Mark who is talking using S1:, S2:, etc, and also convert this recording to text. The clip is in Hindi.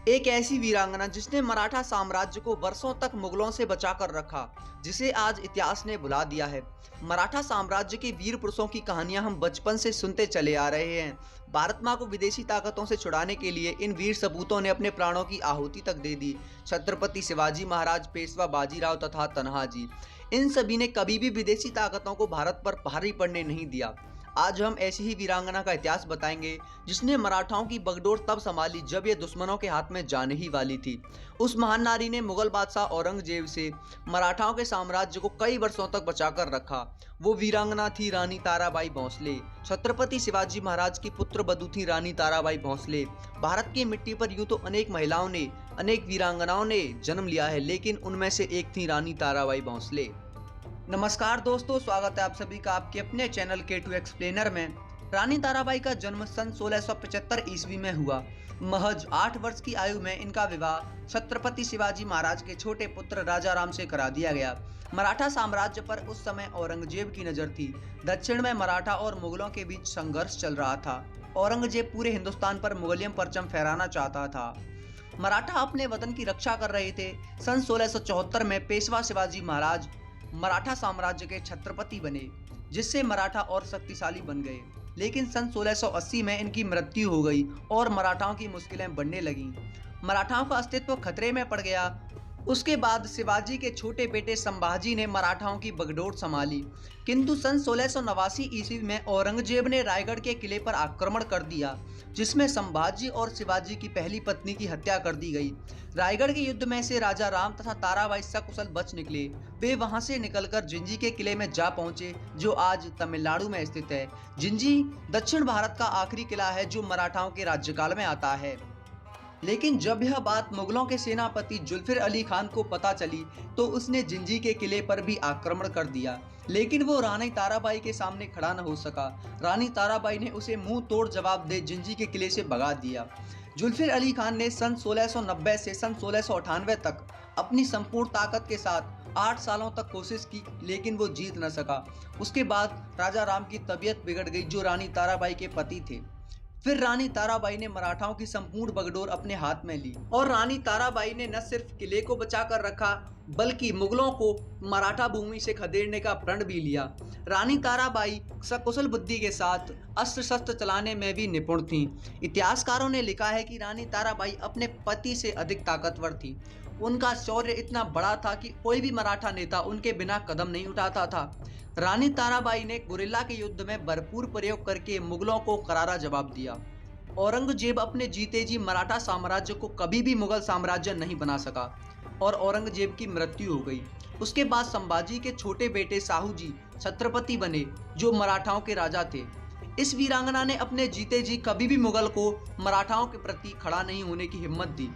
S1: एक ऐसी वीरांगना जिसने मराठा साम्राज्य को वर्षों तक मुगलों से बचाकर रखा, जिसे आज इतिहास ने भुला दिया है। मराठा साम्राज्य के वीर पुरुषों की कहानियां हम बचपन से सुनते चले आ रहे हैं। भारत माँ को विदेशी ताकतों से छुड़ाने के लिए इन वीर सपूतों ने अपने प्राणों की आहुति तक दे दी। छत्रपति शिवाजी महाराज, पेशवा बाजीराव तथा तन्हाजी, इन सभी ने कभी भी विदेशी ताकतों को भारत पर भारी पड़ने नहीं दिया। आज हम ऐसी ही वीरांगना का इतिहास बताएंगे जिसने मराठाओं की बगडोर तब संभाली जब ये दुश्मनों के हाथ में जाने ही वाली थी। उस महान नारी ने मुगल बादशाह औरंगजेब से मराठाओं के साम्राज्य को कई वर्षों तक बचाकर रखा। वो वीरांगना थी रानी ताराबाई भोंसले। छत्रपति शिवाजी महाराज की पुत्र वधू थी रानी ताराबाई भोंसले। भारत की मिट्टी पर यूं तो अनेक महिलाओं ने, अनेक वीरांगनाओं ने जन्म लिया है, लेकिन उनमें से एक थी रानी ताराबाई भोंसले। नमस्कार दोस्तों, स्वागत है आप सभी का आपके अपने चैनल K2 एक्सप्लेनर में। रानी ताराबाई का जन्म सन 1675 ईस्वी में हुआ। महज 8 वर्ष की आयु में इनका विवाह छत्रपति शिवाजी महाराज के छोटे पुत्र राजा राम से करा दिया गया। मराठा साम्राज्य पर उस समय औरंगजेब की नज़र थी। दक्षिण में मराठा और मुगलों के बीच संघर्ष चल रहा था। औरंगजेब पूरे हिंदुस्तान पर मुगलियन परचम फहराना चाहता था। मराठा अपने वतन की रक्षा कर रहे थे। सन 1674 में पेशवा शिवाजी महाराज मराठा साम्राज्य के छत्रपति बने, जिससे मराठा और शक्तिशाली बन गए। लेकिन सन 1680 में इनकी मृत्यु हो गई और मराठाओं की मुश्किलें बढ़ने लगीं। मराठाओं का अस्तित्व खतरे में पड़ गया। उसके बाद शिवाजी के छोटे बेटे संभाजी ने मराठाओं की बगडोर संभाली, किंतु सन 1689 ईस्वी में औरंगजेब ने रायगढ़ के किले पर आक्रमण कर दिया, जिसमें संभाजी और शिवाजी की पहली पत्नी की हत्या कर दी गई। रायगढ़ के युद्ध में से राजा राम तथा ताराबाई सकुशल बच निकले। वे वहां से निकलकर जिंजी के किले में जा पहुंचे, जो आज तमिलनाडु में स्थित है। जिंजी दक्षिण भारत का आखिरी किला है जो मराठाओं के राज्यकाल में आता है। लेकिन जब यह बात मुगलों के सेनापति जुल्फिर अली खान को पता चली तो उसने जिंजी के किले पर भी आक्रमण कर दिया, लेकिन वो रानी ताराबाई के सामने खड़ा न हो सका। रानी ताराबाई ने उसे मुंह तोड़ जवाब दे जिंजी के किले से भगा दिया। जुल्फिर अली खान ने सन 1690 से सन 1698 तक अपनी संपूर्ण ताकत के साथ 8 सालों तक कोशिश की, लेकिन वो जीत न सका। उसके बाद राजा राम की तबीयत बिगड़ गई, जो रानी ताराबाई के पति थे। फिर रानी ताराबाई ने मराठाओं की संपूर्ण बगडोर अपने हाथ में ली और रानी ताराबाई ने न सिर्फ किले को बचाकर रखा, बल्कि मुगलों को मराठा भूमि से खदेड़ने का प्रण भी लिया। रानी ताराबाई सकुशल बुद्धि के साथ अस्त्र शस्त्र चलाने में भी निपुण थीं। इतिहासकारों ने लिखा है कि रानी ताराबाई अपने पति से अधिक ताकतवर थी। उनका शौर्य इतना बड़ा था कि कोई भी मराठा नेता उनके बिना कदम नहीं उठाता था। रानी ताराबाई ने गुरिल्ला के युद्ध में भरपूर प्रयोग करके मुगलों को करारा जवाब दिया। औरंगजेब अपने जीते जी मराठा साम्राज्य को कभी भी मुगल साम्राज्य नहीं बना सका और औरंगजेब की मृत्यु हो गई। उसके बाद संभाजी के छोटे बेटे साहूजी छत्रपति बने, जो मराठाओं के राजा थे। इस वीरांगना ने अपने जीते जी कभी भी मुगल को मराठाओं के प्रति खड़ा नहीं होने की हिम्मत दी।